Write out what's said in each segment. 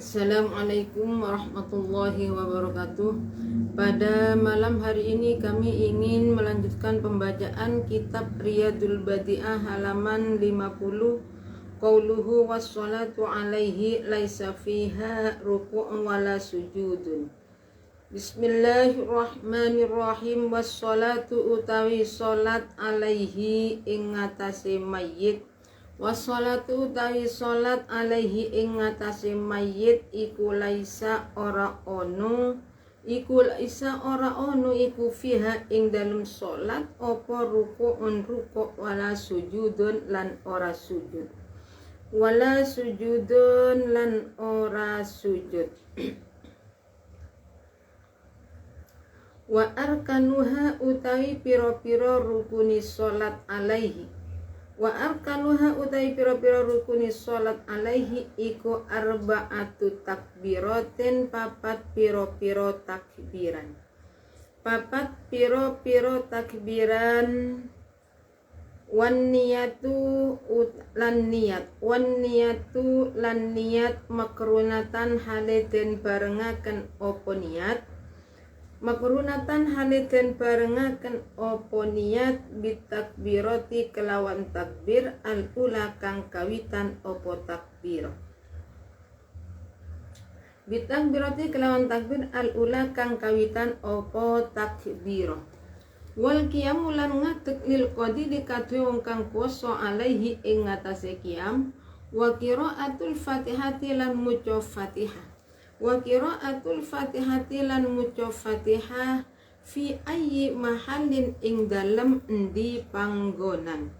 Assalamualaikum warahmatullahi wabarakatuh. Pada malam hari ini kami ingin melanjutkan pembacaan kitab Riyadul Badi'ah halaman 50. Qauluhu wassalatu alaihi laisa fiha ruku'un wala sujudun. Bismillahirrahmanirrahim. Wassalatu utawi salat alaihi ing ngatasé mayit. Wassalatu utawi salat alaihi ing ngatasé mayit iku laisa ora ono iku fiha ing dalem salat apa ruku'un rukuk wala sujudun lan ora sujud wa arkanuha utawi pira-pira rukuni salat alaihi. Wa arkanuha utai pira-pira rukuni salat alaihi iku arba'atu takbiratin papat pira-pira takbiran. Papat pira-pira takbiran wan niyatu lan niyat makrunatan hale den barengaken apa niyat. Makrunatan haliden barengaken apa niyat bitakbirati kelawan takbir al-ula kang kawitan apa takbir. Bitakbirati kelawan takbir al-ula kang kawitan apa takbir. Wal qiyamu lan ngadeg lil qadidi kadhe wong kang poso alaihi ing ngatasé qiyam wa qiraatul fatihati lan maca Fatihah. Wa qiraatul fatihati lan maca Fatihah fi ayyi mahallin ing dalem endi panggonan.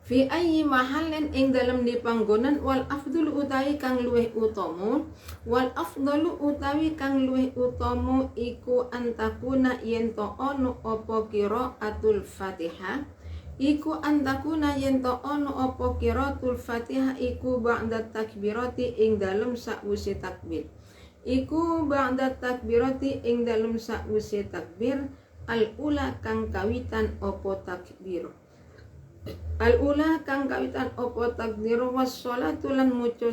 Fi ayyi mahallin ing dalem di panggonan wal afdul utawi kang luwih utama iku antakuna yen to ono apa qiraatul Fatihah iku ba'da takbirati ing dalem sakwise takbir al-ula kang kawitan apa takbir. Al-ula kang kawitan apa takbir wassalatu lan maca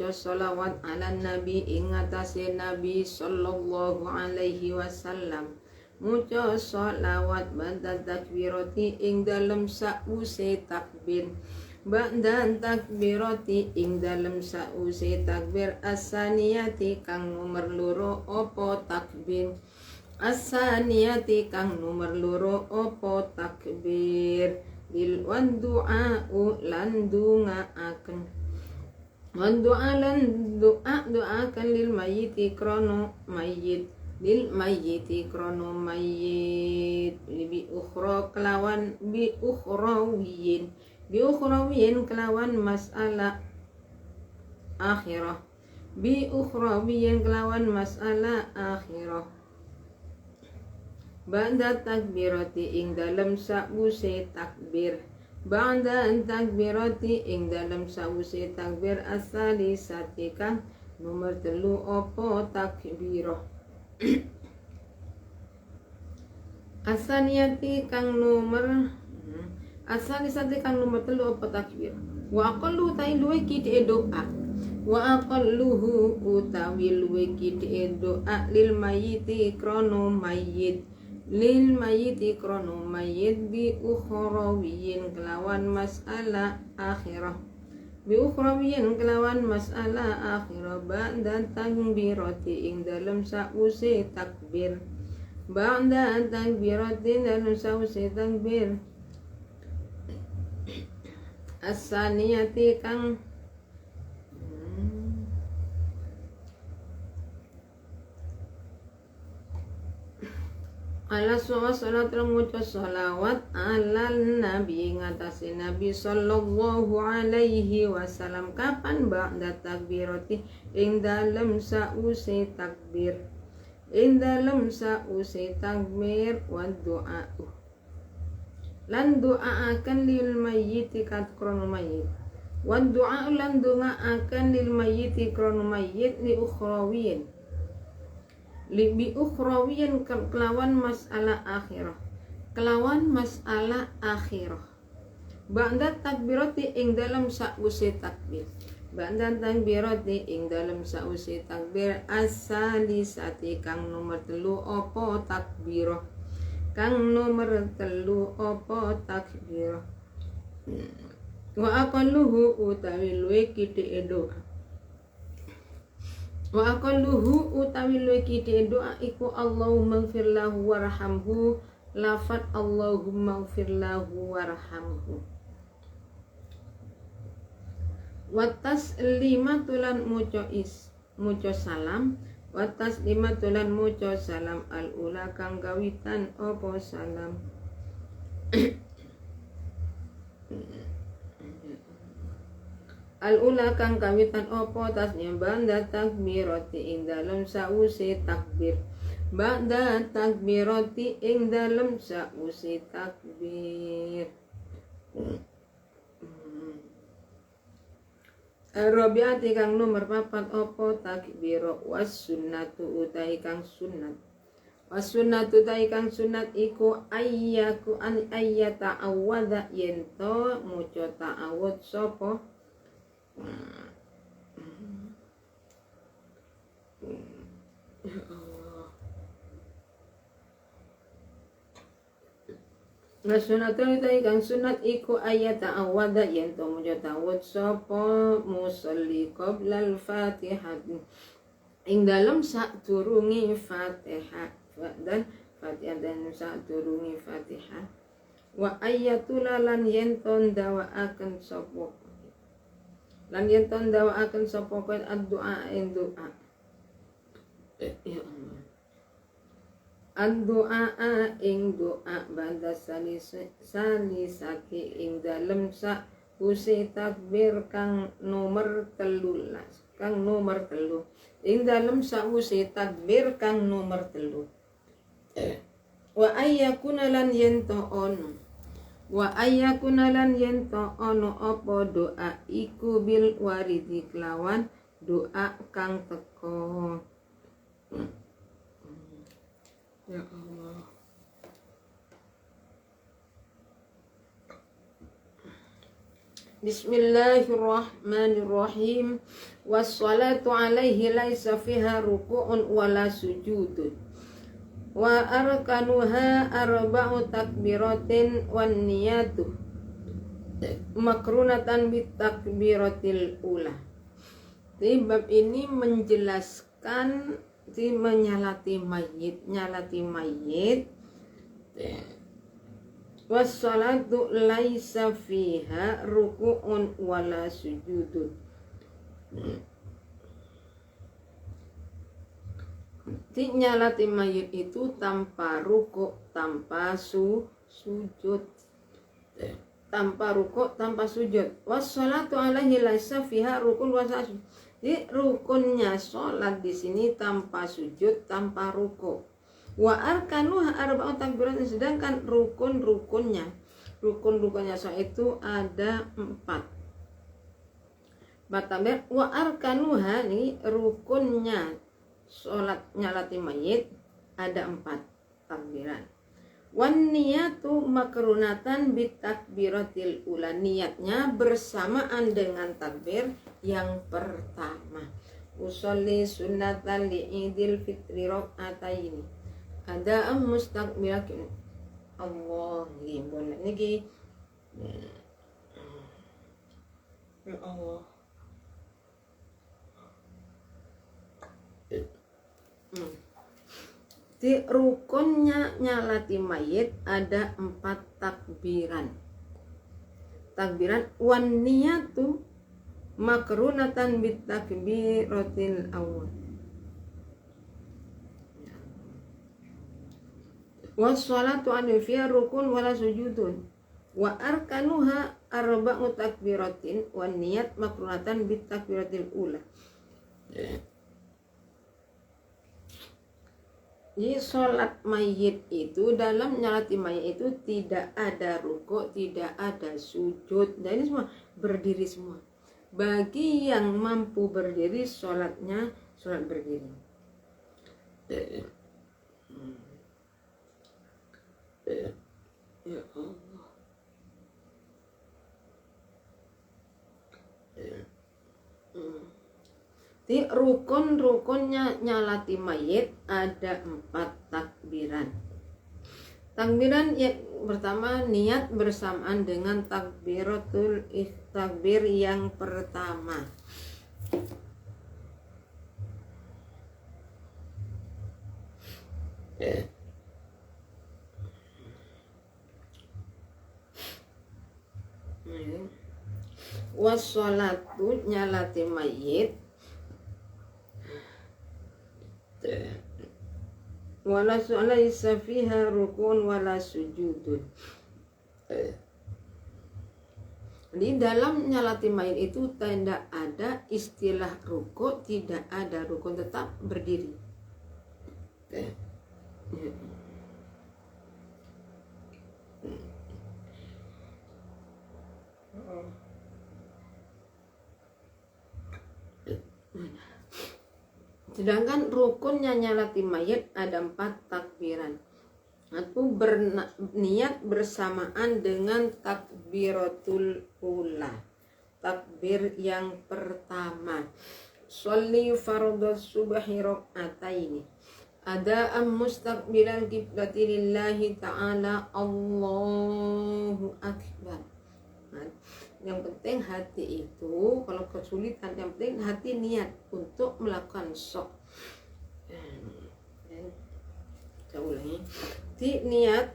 sholawat ala nabi ing atase nabi sallallahu alaihi wasallam. Maca sholawat ba'da takbirati ing dalem sakwise takbir. As-saniyati kang nomor loro apa takbir. As-saniyati kang nomor loro apa takbir. Bil wan du'a'u lan dungaaken. Wan du'a lan doakan lil mayyiti krono mayyit. Bi ukhrawiyin kelawan mas'alah akhirah. Ba'da takbirati ing dalem sakwuse takbir as-salisati kang nomor 3 apa takbirah. As-saniyati kang nomor 3 apa takbir. Wa aqallu utawi luwih kithike doa lil mayyiti krono mayyit bi ukhrawiyin kelawan mas'alah akhirah. Ba'da takbirati ing dalem sakwuse takbir. As-saniyati kang ala sholatul muca sholawat ala nabi ngatasi nabi sallallahu alaihi wasallam kapan ba'da takbirati ing dalem sause takbir wa doa lan doaakan lil mayyiti kat krono mayyit wa doa lan doaakan lil mayyiti krono mayyit li ukhrawiyin kelawan masalah akhirah ba'da takbirati ing dalam sa'use takbir takbir as-salisati kang nomor 3 apa takbirah wa aqalluhu utawi luwih kithike doa iku Allahumma ighfir lahu warhamhu lafat Allahumma ighfir lahu warhamhu watas lima tulan muco salam al ula kang gawitan opo salam al ula kang kawitan opo tasnya banda takbirati ing dalem sause takbir banda takbirati ing dalem sause takbir Rabiati kang nomor 4 opo takbiro was sunnatu utai kang sunat iku ayyaku an ayyata awwadha yento muco ta'awud sopo Sunatun utai kang sunat iku ayat ta'awada yen to muja ta'awud sapa musolli qoblal fatihah ing dalem sadurunge fatihah dan sadurunge fatihah wa ayatul lan yen to ndawaaken sapa kowe ad-doa ing doa ya Allah ad-doa ing doa banda salisake ing dalem sak use takbir kang nomor 13 ing dalem sak use takbir kang nomor 3 wa ayyakuna lan yento ono apa doa iku bil waridi kelawan doa kang teko ya Allah. Bismillahirrahmanirrahim. Wassalatu alaihi laisa fiha ruku'un wala sujudun. Wa arkanuha arba'u takbiratin wan niyatu makrunatan bit takbiratil ula. Di bab ini menjelaskan nyalati mayit wassalatu laisa fiha ruku'un wala sujudun. Nyalati mayit itu tanpa ruku' tanpa sujud wassalatu alaihi laisa fiha rukun wala sujud. Jadi rukunnya sholat di sini tanpa sujud, tanpa ruku. Wa arkanuha arba'u takbirat, sedangkan rukunnya sholat itu ada 4. Batabir wa arkanuha ini rukunnya sholat nyalati mayit ada 4 takbiran. Wan niyatu makrunatan bit takbiratil ula, niatnya bersamaan dengan takbir yang pertama. Usolli sunnatan li'idil fitri rok'ataini ada mustaqbilakin Allah gimana niki ya Allah. Di rukunnya nyalati mayit ada 4 takbiran wan niyatu makrunatan bit takbiratil awal wassalatu fiha rukun wala sujudun wa arkanuha arba'u takbiratin wan niyat makrunatan bit takbiratil ula. Jadi sholat mayit itu, dalam nyalati mayit itu tidak ada ruku, tidak ada sujud. Dan ini semua berdiri semua. Bagi yang mampu berdiri, sholatnya sholat berdiri. Ya Allah. Di rukun-rukunnya nyalati mayit ada 4 takbiran. Takbiran yang pertama, niat bersamaan dengan takbir yang pertama. Wassolatu nyalati mayit wala laisa fiha rukun wala sujudun. Di dalam nyalati mayit itu tidak ada istilah ruku, tidak ada rukun, tetap berdiri. Sedangkan rukunnya nyalati mayit ada 4 takbiran. Itu berniat bersamaan dengan takbiratul ula, takbir yang pertama. Sholli fardhus subhi rak'ataini. Ada mustaqbilan qiblati lillahi ta'ala, Allahu akbar. Yang penting hati itu, kalau kesulitan, yang penting hati niat untuk melakukan sok. Saya ulangi, di niat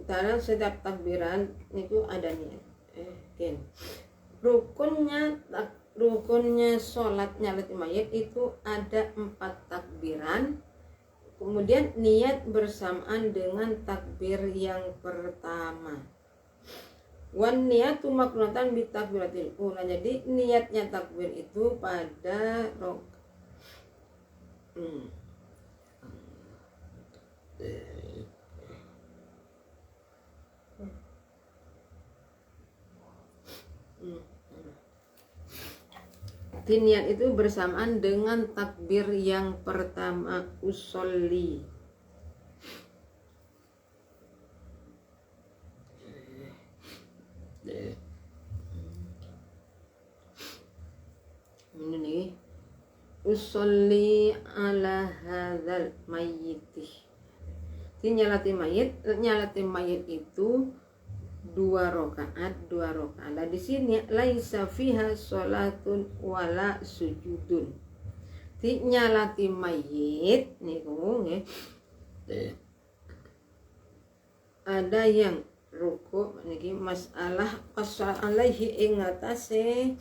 dalam setiap takbiran itu ada niat. Rukunnya sholat nyalati mayit itu ada 4 takbiran. Kemudian niat bersamaan dengan takbir yang pertama. Wan niyatu maknatan bi takbiratil ula. Jadi niatnya takbir itu pada niat itu bersamaan dengan takbir yang pertama, usolli. Ini nih, usolli ala hadzal mayyiti. Nyalati mayit itu 2 rakaat. Nah, di sini laisa fiha sholatun wala sujudun. Nyalati mayit niku nggih. Ada yang ruku niki masalah alaihi ing atase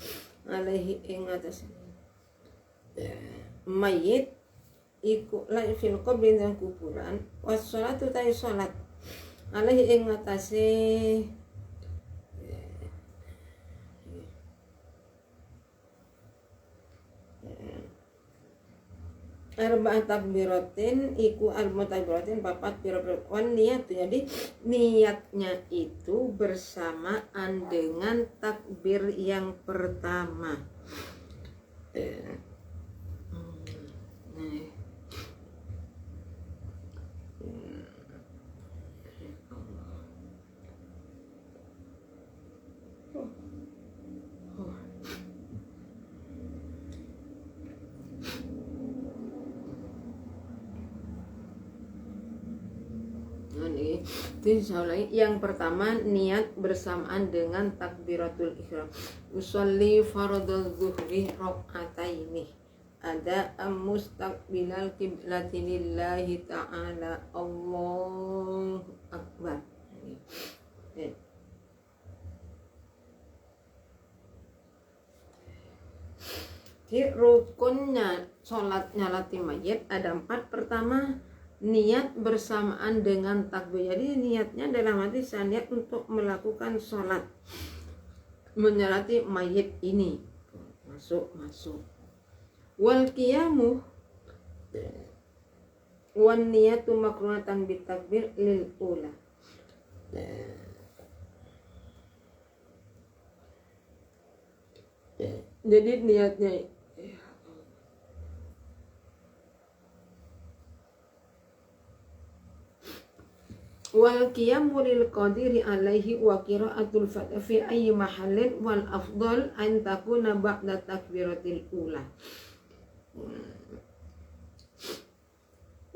mayit iku la fil qabri dan kuburan, wassalatu ta salat alaihi ing atase arba'at takbiratin iku al-mutakbiratin 4 pira-pira wan niat. Jadi niatnya itu bersamaan dengan takbir yang pertama. Yang pertama, niat bersamaan dengan takbiratul ihram. Usolli fardhu dzuhri rak'ataini. Ada mustaqbilal qiblati lillahi ta'ala, Allahu akbar. Di rukunnya sholat nyalati mayit ada 4. Pertama, niat bersamaan dengan takbir. Jadi niatnya dalam hati saya niat untuk melakukan sholat menyalati mayit ini. Masuk. Wal qiyamu wan niyatu makrunatan bitakbir lil ula. Jadi niatnya wal qiyamu lil qadiri alaihi wa qiraatul fatihah fi ayyi mahallin wal afdal an takuna ba'da takbiratil ula.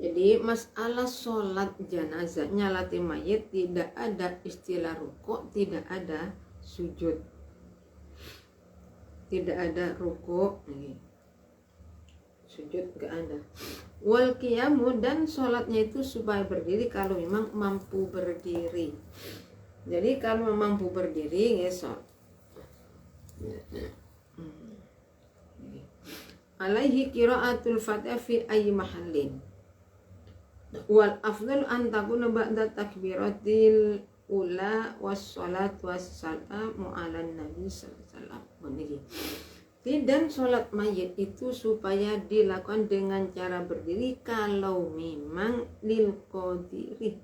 Jadi masalah sholat jenazah nyalati mayit tidak ada istilah rukuk, tidak ada sujud, tidak ada rukuk, sujud gak ada. Wal qiyamu dan sholatnya itu supaya berdiri kalau memang mampu berdiri. Jadi kalau mampu berdiri ngesot. Alaihi qiraatul fatihah fi ayyi mahallin. Wal afdal an takuna ba'da takbiratil ula wassalat wassalamu ala nabi sallallahu alaihi wasallam. Dan sholat mayit itu supaya dilakukan dengan cara berdiri kalau memang lil qadiri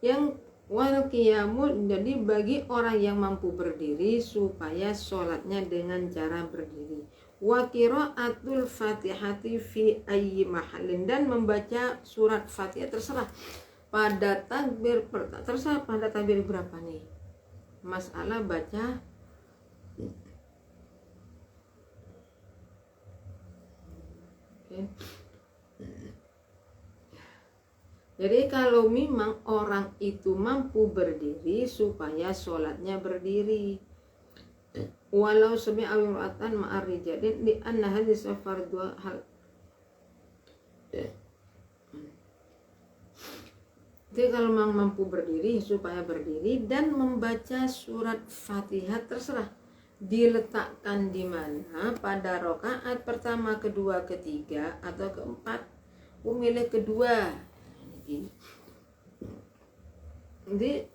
yang wal qiyamu, jadi bagi orang yang mampu berdiri supaya sholatnya dengan cara berdiri. Wa qiraatul fatihati fi ayyi mahallin, dan membaca surat Fatihah terserah pada takbir terserah pada takbir berapa nih. Masalah baca Jadi kalau memang orang itu mampu berdiri supaya sholatnya berdiri, walau sami'a wiratan ma'ar rijadin li anna hadis fardhu hal. Jadi kalau memang mampu berdiri supaya berdiri dan membaca surat Fatihah terserah diletakkan di mana, pada rakaat pertama, kedua, ketiga atau keempat. Memilih kedua. Jadi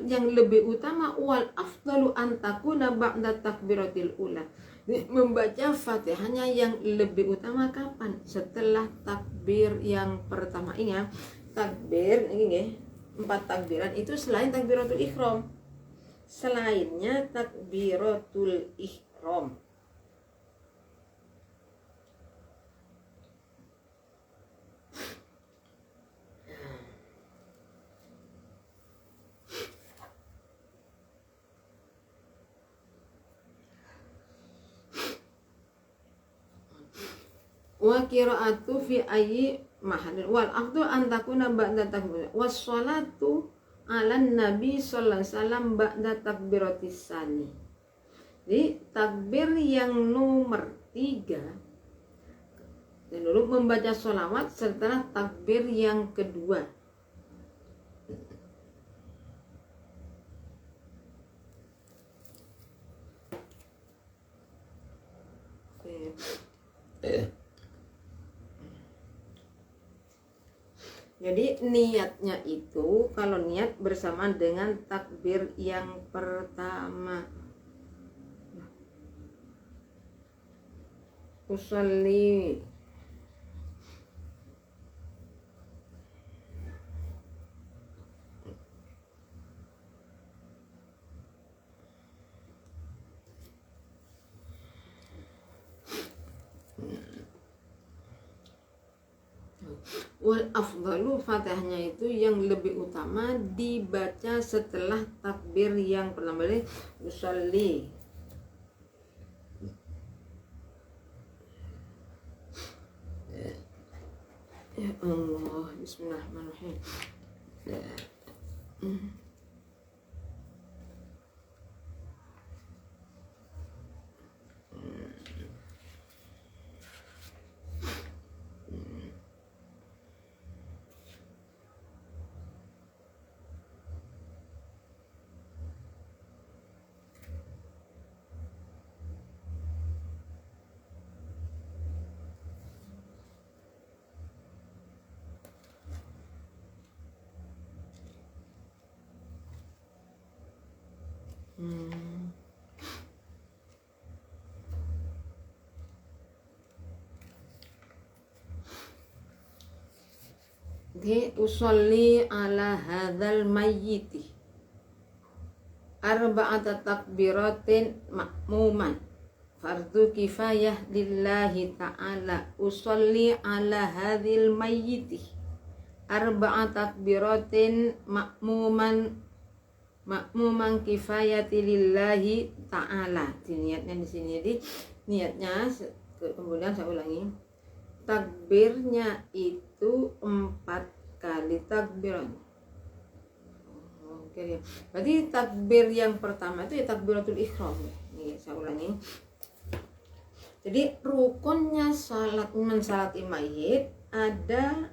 yang lebih utama wal afdalu an takuna ba'da takbiratil ula. Jadi, membaca Fatihahnya yang lebih utama kapan? Setelah takbir yang pertama. Ingat, takbir ini 4 takbiran itu selain takbiratul ihram. Selainnya takbiratul ihram. Wa qiraatu fi ayyi mahallin wal afdal an takuna ba'da takbir was sholatu ala nabi sallallahu alaihi wasallam ba'da takbiratis tsani. Jadi takbir yang nomor 3 dan dulu membaca sholawat setelah takbir yang kedua. Jadi niatnya itu kalau niat bersamaan dengan takbir yang pertama. Usolli wal afdalu, Fatihahnya itu yang lebih utama dibaca setelah takbir yang pertama. Usolli ya Allah, bismillahirrahmanirrahim. Di usolli ala hadzal mayyiti arba'ata takbiratin ma'muman fardu kifayah lillahi ta'ala. Usolli ala hadzal mayyiti arba'ata takbiratin ma'muman kifayati lillahi ta'ala. Niatnya di sini, jadi niatnya kemudian saya ulangi, takbirnya itu 4 kali takbiran. Oke, berarti takbir yang pertama itu ya takbiratul ihram. Nih saya ulangi. Jadi rukunnya salat mensalati mayit ada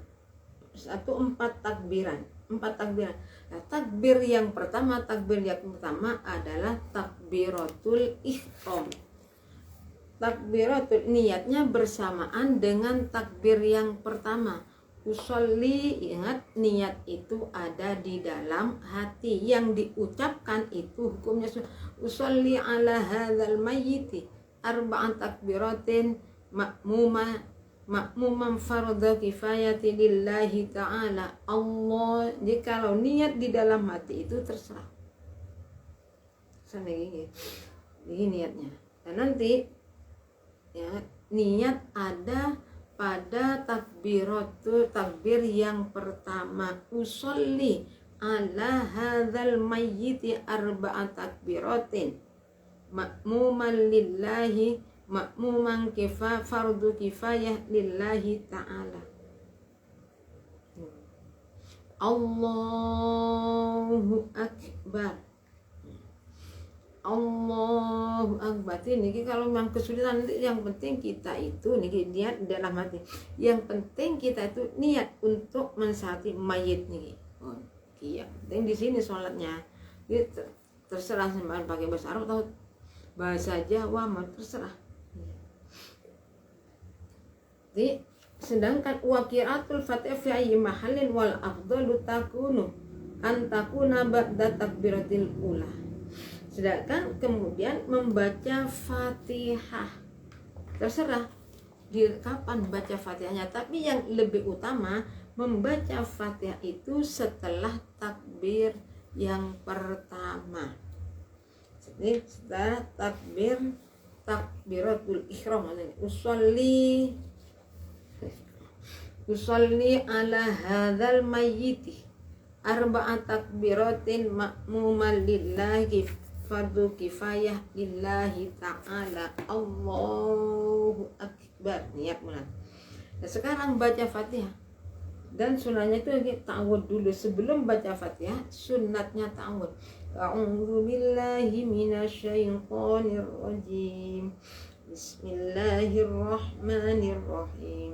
4 takbiran. Nah, takbir yang pertama adalah takbiratul ihram. Takbiratul niatnya bersamaan dengan takbir yang pertama. Usolli, ingat niat itu ada di dalam hati, yang diucapkan itu hukumnya usolli ala hadzal mayyiti arba'an takbiratin ma'muman fardhu kifayati lillahi ta'ala. Allah, jikalau niat di dalam hati itu terserah. Ini niatnya. Dan nanti ya, niat ada pada takbir yang pertama. Usolli ala hadzal mayyiti arba'at takbiratin ma'muman lillahi ma'muman fardu kifayah lillahi ta'ala. Allahu akbar. Allahu akbar. Ini kalau memang kesulitan, yang penting kita itu niat dalam hati. Yang penting kita itu niat untuk mensalati mayit nih. Oh, iya. Penting di sini sholatnya. Dia terserah sama pakai bahasa Arab atau bahasa Jawa, mau terserah. Jadi sedangkan qiraatul Fatihah fi ayyi mahallin wal afdalu takunu an takuna ba'da takbiratil ula. Sedangkan kemudian membaca Fatihah terserah di kapan baca Fatihahnya, tapi yang lebih utama membaca Fatihah itu setelah takbir yang pertama. Jadi setelah takbiratul ihram, usolli ala hadzal mayyiti arba'at takbiratin ma'muman lillahi fardu kifayah lillahi ta'ala. Allahu akbar. Niat mulai. Nah, sekarang baca Fatihah. Dan sunahnya itu ta'awud dulu. Sebelum baca Fatihah, sunatnya ta'awud. A'udzu billahi minasyaitonir rajim. Bismillahirrahmanirrahim.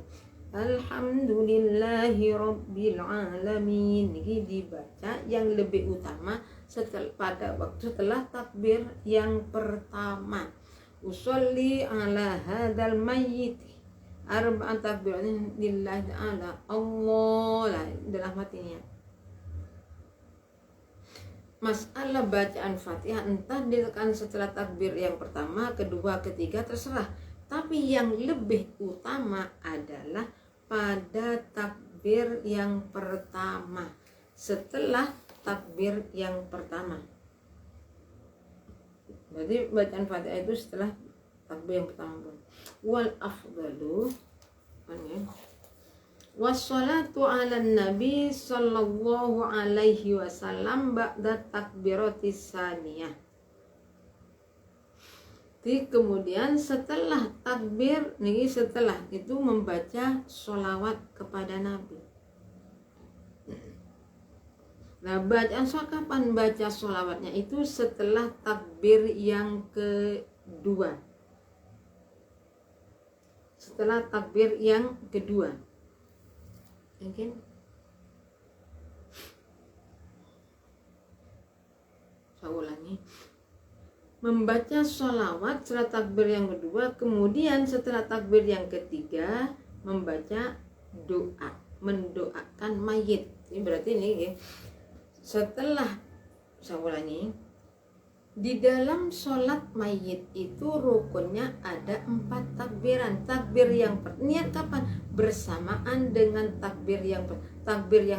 Alhamdulillahi rabbil alamin. Ini dibaca yang lebih utama setelah takbir yang pertama. Usolli ala hadzal mayyiti arba'an takbiratin lillahi ta'ala. Allah dalam hatinya. Masalah bacaan Fatihah entah dilakukan setelah takbir yang pertama, kedua, ketiga terserah. Tapi yang lebih utama adalah pada takbir yang pertama. Setelah takbir yang pertama. Jadi bacaan Fatihah itu setelah takbir yang pertama. Wal afdalu wassalatu ala nabi sallallahu alaihi wasallam ba'da takbiratis saniyah. Jadi kemudian setelah takbir setelah itu membaca sholawat kepada Nabi. Nah, bacaan kapan baca sholawatnya itu setelah takbir yang kedua. Setelah takbir yang kedua. Mungkin saya ulangi. Membaca sholawat setelah takbir yang kedua, kemudian setelah takbir yang ketiga membaca doa, mendoakan mayit. Ini berarti ini setelah, saya ulangi, Di dalam sholat mayit itu rukunnya ada 4 takbiran. Takbir yang niat kapan? Bersamaan dengan takbir yang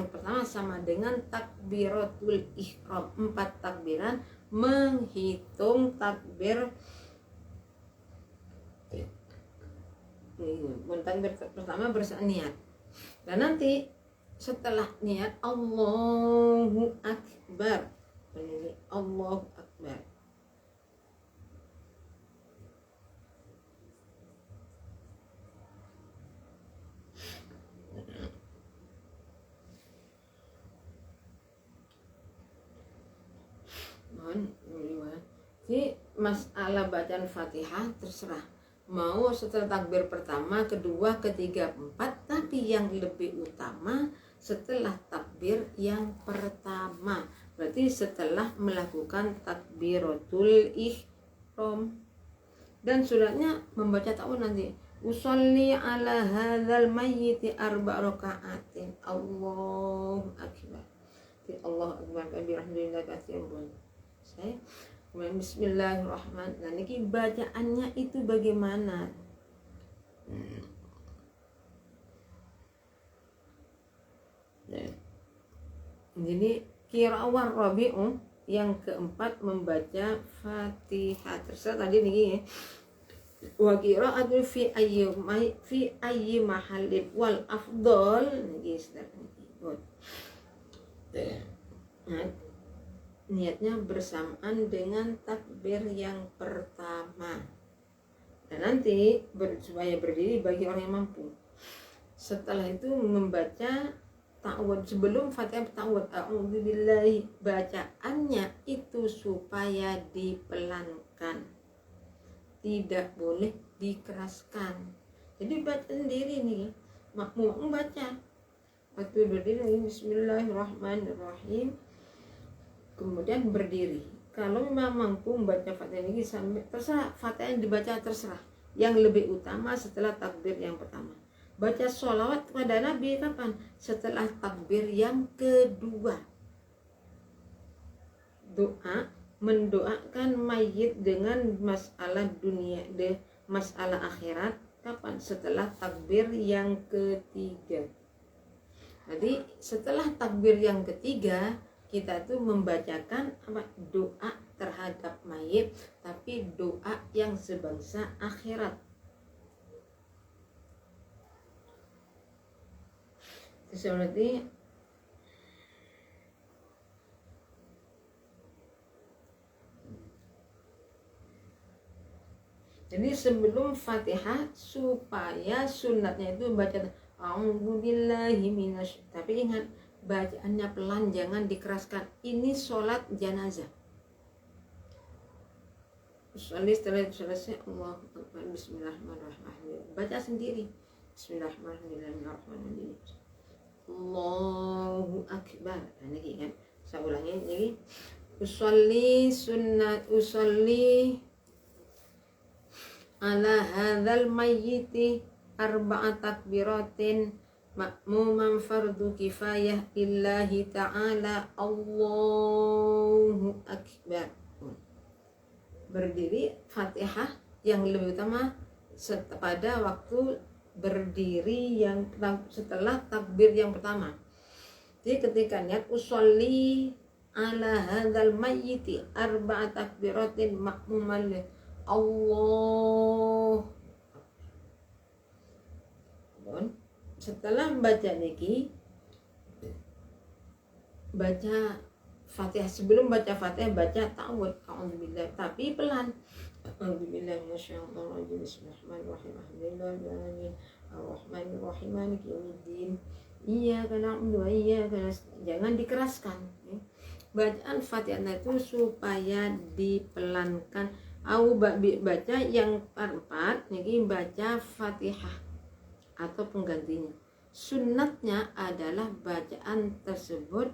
pertama sama dengan takbiratul ihram. 4 takbiran menghitung takbir pertama bersamaan niat. Dan nanti setelah niat Allahu Akbar. Allahu Akbar. Jadi masalah bacaan Fatihah terserah. Mau setelah takbir pertama, kedua, ketiga, 4, tapi yang lebih utama setelah takbir yang pertama. Berarti setelah melakukan takbiratul ihram. Dan suratnya membaca ta'awudz nanti. Usolli ala hadzal mayyiti 4 raka'atin. Allahu akbar. Allahu akbar kabir alhamdulillah katsiran. Saya Bismillahirrahmanirrahim. Nah, ini bacaannya itu bagaimana? Jadi qiraah Rabi'u yang keempat membaca Fatihah. Terserah tadi nih ya. Wa qira'atu fi ayyi mahallin wal afdal niki niatnya bersamaan dengan takbir yang pertama. Dan nanti supaya berdiri bagi orang yang mampu. Setelah itu membaca ta'awudz sebelum Fatihah ta'awudz a'udzubillahi, bacaannya itu supaya dipelankan. Tidak boleh dikeraskan. Jadi baca sendiri nih, makmum baca. Waktu berdiri Bismillahirrahmanirrahim. Kemudian berdiri. Kalau memang mampu membaca Fatihah ini sampai terserah, Fatihah yang dibaca terserah. Yang lebih utama setelah takbir yang pertama. Baca sholawat kepada Nabi kapan? Setelah takbir yang kedua. Doa mendoakan mayit dengan masalah dunia, masalah akhirat kapan? Setelah takbir yang ketiga. Jadi setelah takbir yang ketiga kita tuh membacakan doa terhadap mayit, tapi doa yang sebangsa akhirat. Seperti jadi sebelum Fatihah supaya sunatnya itu baca A'udzubillahi minasy, tapi ingat bacaannya pelan, jangan dikeraskan. Ini sholat jenazah. Setelah selesai Allahu Akbar Bismillahirrahmanirrahim. Baca sendiri Bismillahirrahmanirrahim. Allahu Akbar. Nah, ini kan saya ulangi lagi. Usolli ala hadzal mayyiti 4 takbiratin makmuman fardu kifayah lillahi ta'ala. Allahu Akbar. Berdiri Fatihah yang lebih utama pada waktu berdiri yang setelah takbir yang pertama. Jadi ketika niat usolli ala hadzal mayyiti 4 takbiratin makmuman Allah. Setelah baca niki baca Fatihah. Sebelum baca Fatihah baca ta'awudz a'udzubillah, tapi pelan. A'udzubillahi minasyaitonir rajim. Bismillahirrahmanirrahim. Alhamdulillahirabbil arrahmanirrahim maliki yaumiddin. Iyyaka na'budu wa iyyaka nasta'in. Jangan dikeraskan. Bacaan Fatihah itu supaya dipelankan. Baca yang keempat niki baca Fatihah atau penggantinya. Sunnatnya adalah bacaan tersebut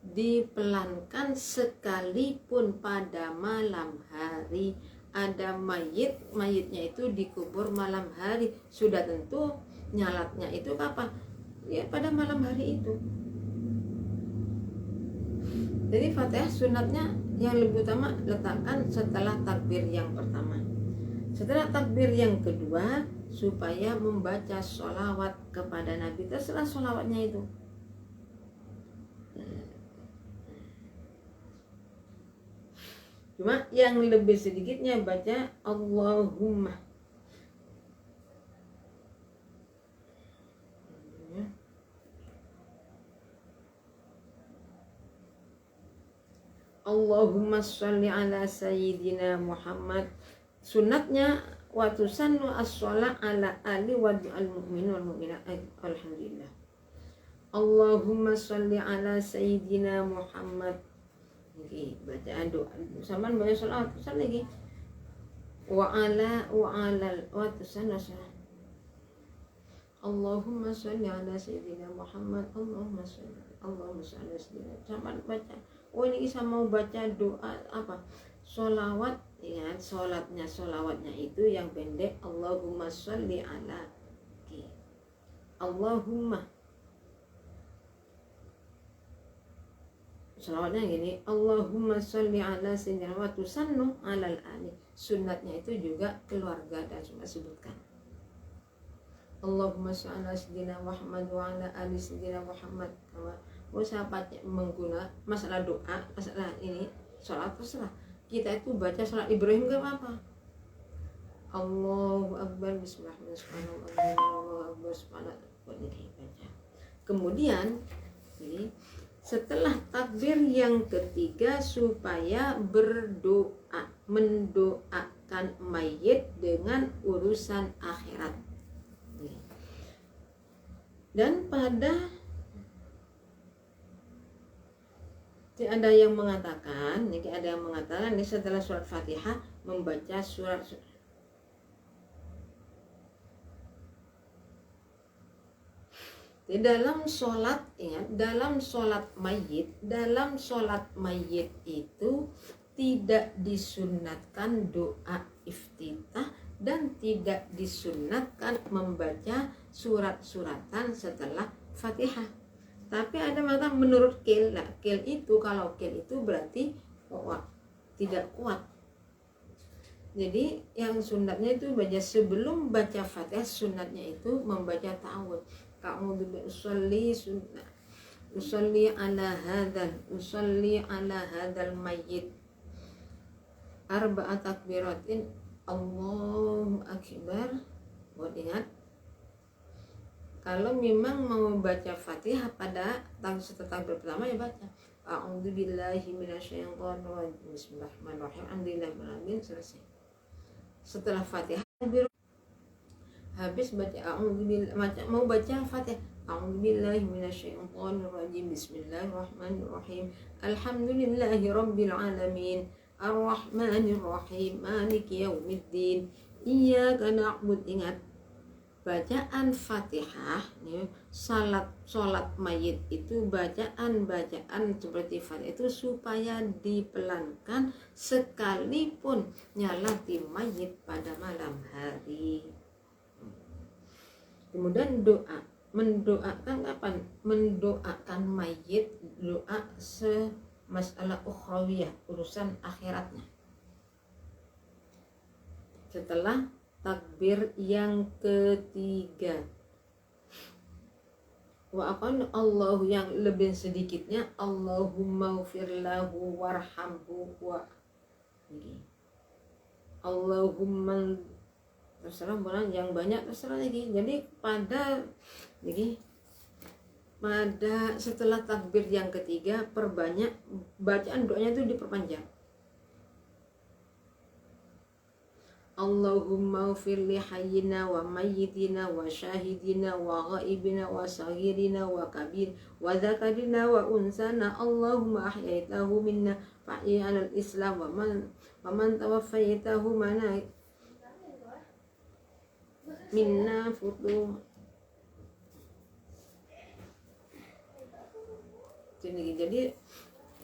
dipelankan sekalipun pada malam hari. Ada mayitnya itu dikubur malam hari, sudah tentu nyalatnya itu kapan? Ya pada malam hari itu. Jadi Fatihah sunatnya yang lebih utama letakkan setelah takbir yang pertama. Setelah takbir yang kedua, supaya membaca sholawat kepada Nabi. Terserah sholawatnya itu. Cuma yang lebih sedikitnya baca Allahumma. Allahumma sholli ala sayyidina Muhammad. Sunatnya wa tusannu as-sholat ala ali wa al-mu'minin wal mu'minat. Alhamdulillah. Allahumma sholli ala sayyidina Muhammad. Oke, bacaan doa. Samaan banyak sholawat pesan lagi. Wa tusannu as-sholat. Allahumma sholli ala sayyidina Muhammad. Allahumma sholli ala sayyidina. Samaan baca. Oh, ini bisa mau baca doa apa? Sholawat, ingat sholawatnya itu yang pendek. Allahumma sholli ala. Okay. Allahumma. Sholawatnya gini. Allahumma sholli ala sayyidina wa tusannu alal ali. Sunnatnya itu juga keluarga dan semua sebutkan. Allahumma sholli ala sayyidina Muhammad wa ala ali sayyidina Muhammad. Siapa mengguna masalah doa, masalah ini sholat terserah. Kita itu baca sholat Ibrahim gak apa-apa. Allahu Akbar, Bismillahirrahmanirrahim, Allahu Akbar, baca. Kemudian ini setelah takbir yang ketiga supaya berdoa, mendoakan mayit dengan urusan akhirat. Dan pada ada yang mengatakan ini setelah surat Fatihah membaca surat di dalam sholat, ingat, dalam sholat mayit itu tidak disunatkan doa iftitah dan tidak disunatkan membaca surat-suratan setelah Fatihah. Tapi ada mata menurut Qil itu, kalau Qil itu berarti tidak kuat. Jadi yang sunatnya itu baca sebelum baca Fatihah, sunatnya itu membaca ta'awudz. A'udzu billahi usolli ala hadzal mayyit arba'at takbiratin Allahu akbar. Buat ingat, kalau memang mau baca Fatihah pada setelah pertama ya baca A'udzu billahi minasyaitonir rajim. Bismillahirrahmanirrahim. Alhamdulillahirabbil alamin, selesai. Setelah Fatihah habis baca mau baca Fatihah A'udzu billahi minasyaitonir rajim. Bismillahirrahmanirrahim. Alhamdulillahirabbil alamin. Arrahmanir rahim. Maliki yaumiddin. Iyyaka na'budu. Ingat, bacaan Fatihah, salat mayit itu bacaan seperti Fatihah itu supaya dipelankan sekalipun nyalati mayit pada malam hari. Kemudian doa, mendoakan kapan? Mendoakan mayit, doa masalah ukhrawiyah, urusan akhiratnya. Setelah takbir yang ketiga, wa aqan Allah yang lebih sedikitnya Allahumma ufirlahu warhamhu wa Allahumma, terserah bulan yang banyak terserah lagi. Jadi pada setelah takbir yang ketiga perbanyak bacaan doanya itu diperpanjang. Allahumma ufir li hayyina wa mayyitina wa syahidina wa ghaibina wa saghirina wa kabir wa dzakarina wa unsana. Allahumma ahyaitahu minna fahyi alal islam wa man tawaffaitahu minna futu. Jadi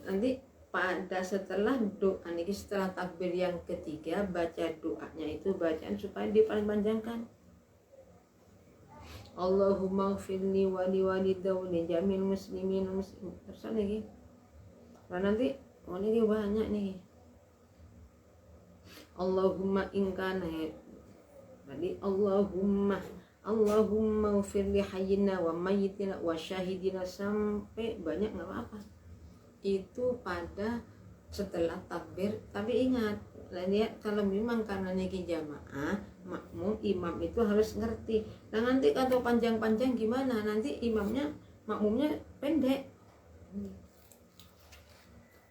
nanti pada setelah doa ini, setelah takbir yang ketiga baca doanya itu bacaan supaya dipanjangkan. Allahumma ghfirli wa li walidayya jamil muslimin muslim. Terus lagi. Nah nanti Oh ini banyak nih. Allahumma ingkana tadi Allahumma ufir li hayyina wa mayyitina wa syahidina sampai banyak nggak apa-apa. Itu pada setelah takbir. Tapi ingat, lihat kalau memang karena niki jamaah makmum, imam itu harus ngerti. Nah nanti kalau panjang-panjang gimana? Nanti makmumnya pendek.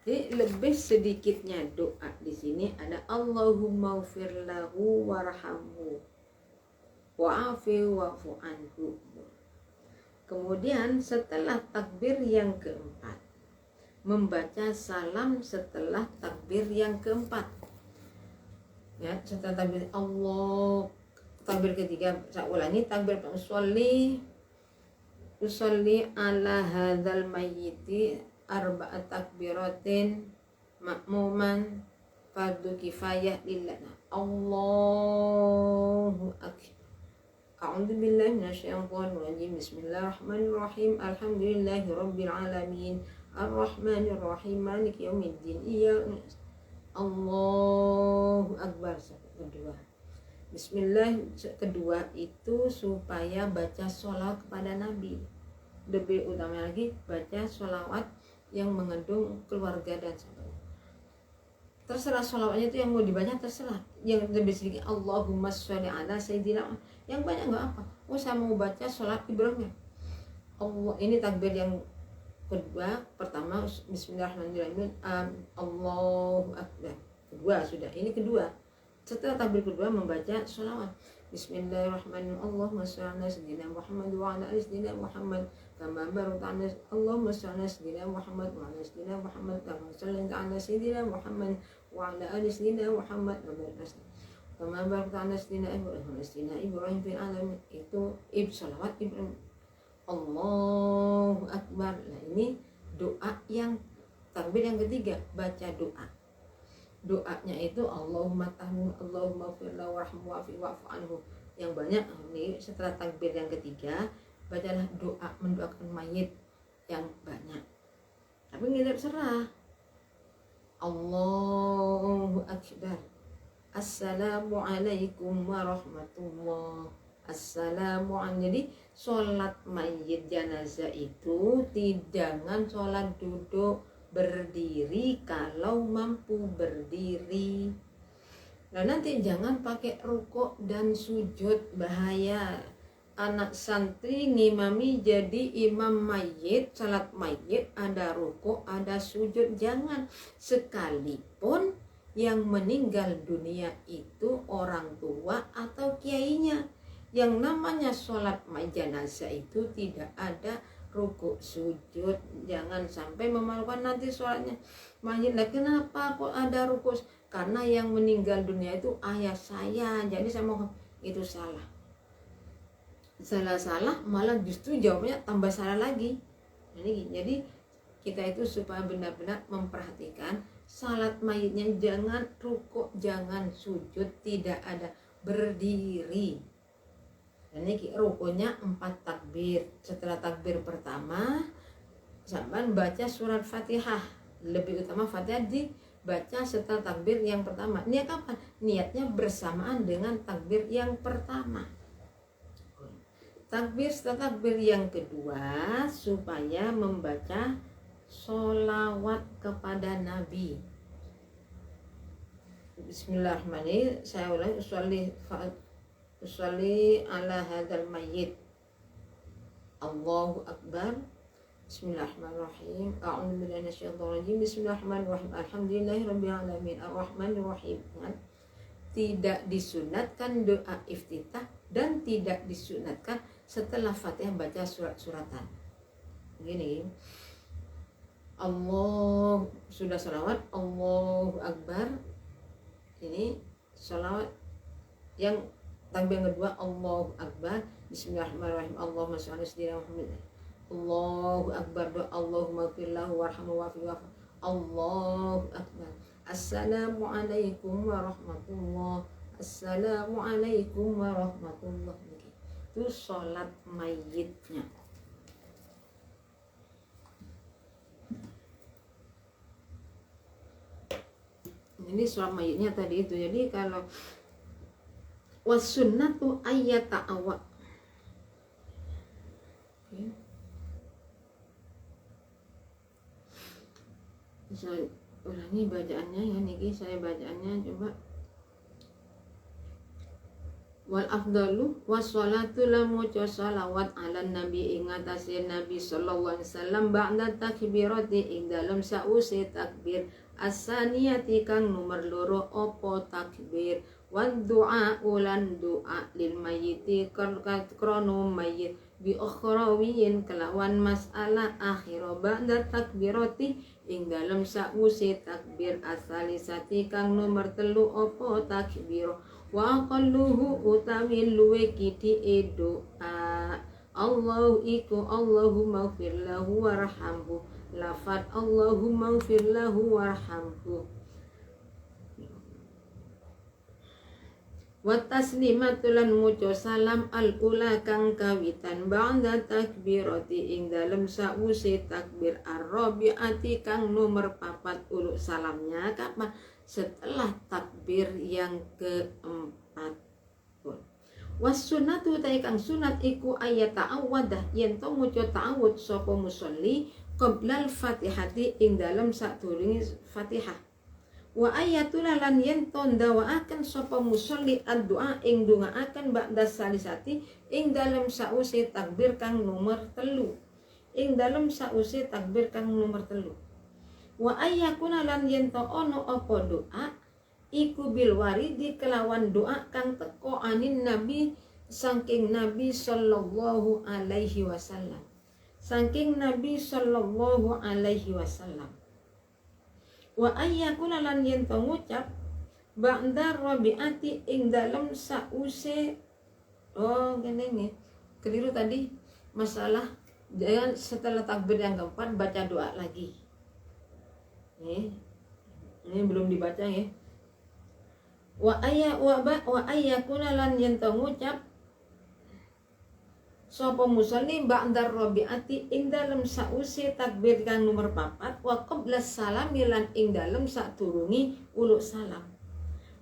Jadi lebih sedikitnya doa di sini ada Allahumma ufir lahu warhamhu wa'afi wa'fu anhu. Kemudian setelah takbir yang keempat membaca salam setelah takbir yang keempat. Ya, setelah takbir Allah, takbir ketiga saya ulangi, takbir usolli ala hadzal mayyiti arba'at takbiratin makmuman fardu kifayah lillana. Allahu akbar. A'udzu billahi minasyaitonir rajim. Bismillahirrahmanirrahim. Alhamdulillahi rabbil alamin. Ar-Rahmanir Rahim. Maliki yaumiddin. Allahu akbar. Kedua. Bismillah kedua itu supaya baca sholawat kepada Nabi. Lebih utama lagi baca sholawat yang mengandung keluarga dan sahabat. Terserah sholawatnya itu yang mau dibaca, terserah. Yang lebih sedikit Allahumma sholli ala sayyidina. Yang banyak nggak apa. Oh saya mau baca sholat Ibrahim. Allah, ini takbir yang kedua. Pertama Bismillahirrahmanirrahim. Allahu akbar. Kedua sudah. Ini kedua. Setelah takbir kedua membaca sholawat. Bismillahirrahmanirrahim. Allahumma sholli ala sayyidina Muhammad wa ala ali sayyidina Muhammad. Kama barakta ala Allahumma sholli ala sayyidina Muhammad wa ala sayyidina Muhammad. Kama sholli ala sayyidina Muhammad wa ala ali sayyidina Muhammad. Kama barakta ala sayyidina Ibrahim fil alamin. Itu sholawat Ibrahim. Allahu akbar. Nah ini doa yang takbir yang ketiga, baca doa. Doanya itu Allahumma tahmim Allahumma firlahu warhamhu wa'fu anhu. Yang banyak ini setelah takbir yang ketiga bacalah doa mendoakan mayit yang banyak. Tapi kita terserah. Allahu akbar. Assalamualaikum warahmatullah. Assalamualaikum. Jadi sholat mayit jenazah itu jangan sholat duduk, berdiri kalau mampu berdiri. Nah nanti jangan pakai rukuk dan sujud, bahaya. Anak santri ngimami jadi imam mayit, salat mayit ada rukuk, ada sujud, jangan. Sekalipun yang meninggal dunia itu orang tua atau kiainya. Yang namanya sholat jenazah itu tidak ada rukuk sujud, jangan sampai memalukan nanti sholatnya mayit. Lah kenapa kok ada rukuk? Karena yang meninggal dunia itu ayah saya, jadi saya mau itu salah malah justru jawabnya tambah salah lagi. Jadi kita itu supaya benar-benar memperhatikan salat mayitnya, jangan rukuk, jangan sujud, tidak ada berdiri. Dan ini rukunya 4 takbir. Setelah takbir pertama sampai baca surat Fatihah. Lebih utama Fatihah dibaca setelah takbir yang pertama. Niat kapan? Niatnya bersamaan dengan takbir yang pertama. Takbir setelah takbir yang kedua supaya membaca sholawat kepada Nabi. Bismillahirrahmanirrahim. Saya ulangi, usolli ala hadzal mayyit. Allahu akbar. Bismillahirrahmanirrahim. A'udzu billahi minasyaitonir rajim. Bismillahirrahmanirrahim. Alhamdulillahirabbil alamin. Arrahmanir rahim. Tidak disunatkan doa iftitah dan tidak disunatkan setelah Fatihah baca surat-suratan. Begini. Allah sudah sholawat, Allahu akbar. Ini sholawat yang takbir yang kedua, Allahu akbar. Bismillahirrahmanirrahim. Allahumma sholli ala Muhammad. Allahu akbar. Allahumma firlahu warhamhu wa'fu. Allahu akbar. Assalamualaikum warahmatullah. Assalamualaikum warahmatullah. Itu sholat mayitnya. Ini sholat mayitnya tadi itu. Jadi kalau wasunnatu ayyata'awwa. Oke. Saya ulangi bacaannya ya niki, saya bacaannya coba. Wal afdalu wassalatu lamu salawat ala nabi ing atase nabi sallallahu alaihi wasallam ba'da takbirati ing dalem sause takbir as-saniyati kang nomor loro apa takbir wan du'a ulan doa lil mayyiti krono mayyit bi ukhrawiyin kelawan mas'alah akhira ba'da takbirati ing dalem sause takbir as-salisati kang nomor telu apa takbir wa qalluhu utawi luwe kiti doa Allah iku Allahumma ighfir lahu warhamhu lafat Allahumma ighfir lahu warhamhu wa taslimatul lan ngucap salam al ula kang kawitan ba'da takbirati ing dalem sause takbir ar-rabi'ati kang nomor 4 uluk salamnya kapan setelah takbir yang keempat. Was-sunnatu ta kang sunat iku ayat ta'awwadah yen to maca ta'awud sapa musolli qabla al-Fatihati ing dalem sadurunge Fatihah. Wa ayatul lan yen to ndawaaken sapa musolli ad-du'a ing ndongaaken ba'da salisati ing dalem sause takbir kang nomor 3. Ing dalem sause takbir kang nomor 3. Wa ayyakuna lan yen to ono apa doa iku bil waridi kelawan doa kang teko anin nabi saking nabi sallallahu alaihi wasallam. Saking nabi sallallahu alaihi wasallam. Wa ayyakuna lan yen to ngucap ba'da rabi'ati ing dalem sause ngene keliru tadi masalah jangan setelah takbir yang keempat baca doa lagi. Ini belum dibaca ya. Wa ayyakuna lan yen to ngucap sapa musolli ba'da rabi'ati ing dalem sause takbir kang nomor 4 wa qabla salam lan ing dalem sadurunge uluk salam.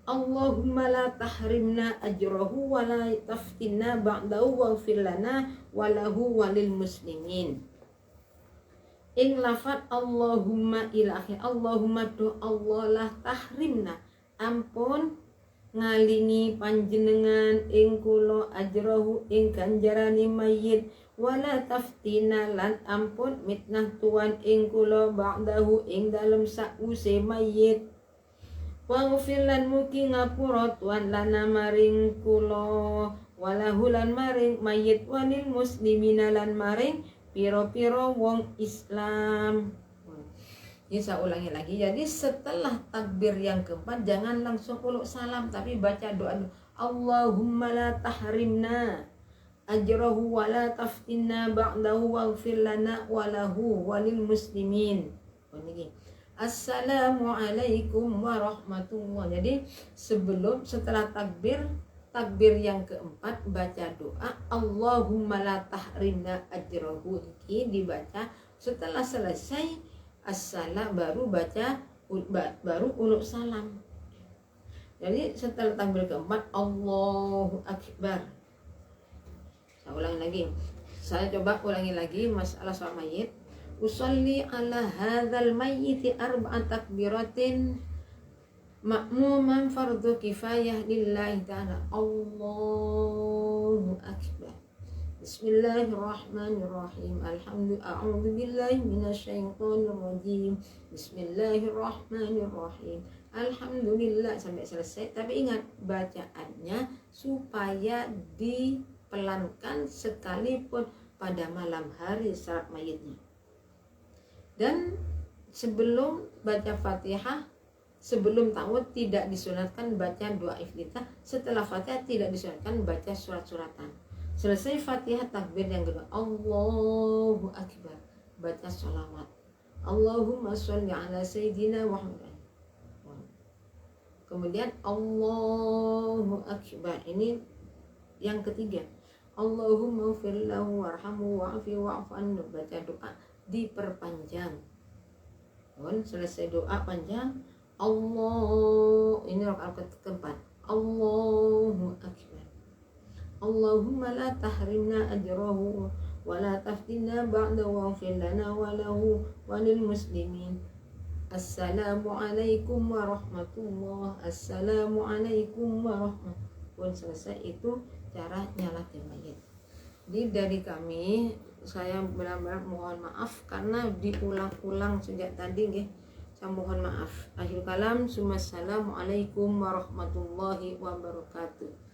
Allahumma la tahrimna ajrahu wa la taftinna ba'dahu waghfir lana wa lahu walil muslimin. Ing lafat Allahumma ilahi Allahumma do Allah lah tahrimna ampun ngalingi panjenengan ing kula ajrahu ing ganjarane mayit wala taftina lan ampun mitnah tuan ing kula ba'dahu ing dalem sause mayit waghfir lan mugi ngapura tuan lana maring kula walahu lan maring mayit walil muslimina lan maring piro-piro wong Islam. Ini saya ulangi lagi. Jadi setelah takbir yang keempat jangan langsung uluk salam tapi baca doa Allahumma la tahrimna ajrahu wa la taftinna ba'dahu waghfir lana wa lahu walil muslimin. Assalamualaikum warahmatullahi. Jadi setelah takbir yang keempat baca doa Allahumma la tahrimna ajrahu ini dibaca setelah selesai as-salam baru uluk salam. Jadi setelah takbir keempat Allahu Akbar. Saya ulangi lagi. Saya coba ulangi lagi masalah soal mayit. Usolli ala hadzal mayyiti arba'at takbiratin ma'muman fardu kifayah lillahi ta'ala. Allahu Akbar. Bismillahirrahmanirrahim. A'udzu billahi minasyaitonir rajim. Bismillahirrahmanirrahim. Alhamdulillah sampai selesai. Tapi ingat bacaannya supaya dipelankan sekalipun pada malam hari salat mayitnya. Dan sebelum baca Fatihah, sebelum ta'awudz tidak disunatkan baca doa iftitah. Setelah Fatihah tidak disunatkan baca surat-suratan. Selesai Fatihah takbir yang kedua Allahu Akbar, baca sholawat Allahumma sholli ala sayyidina Muhammad. Kemudian Allahu Akbar, ini yang ketiga Allahumma ighfir lahu warhamhu wa'afi wa'fu anhu, baca doa diperpanjang. Selesai doa panjang Allah, ini rakaat keempat. Allahu akbar. Allahumma la tahrimna ajrahu wa la taftinna ba'da waghfir lana wa lahu wa lil muslimin. Assalamualaikum warahmatullah. Assalamualaikum warahmatullah. Pun selesai itu cara nyalatin mayit. Jadi dari kami, saya benar-benar mohon maaf karena diulang-ulang sejak tadi nggih. Saya mohon maaf. Akhir kalam, assalamualaikum warahmatullahi wabarakatuh.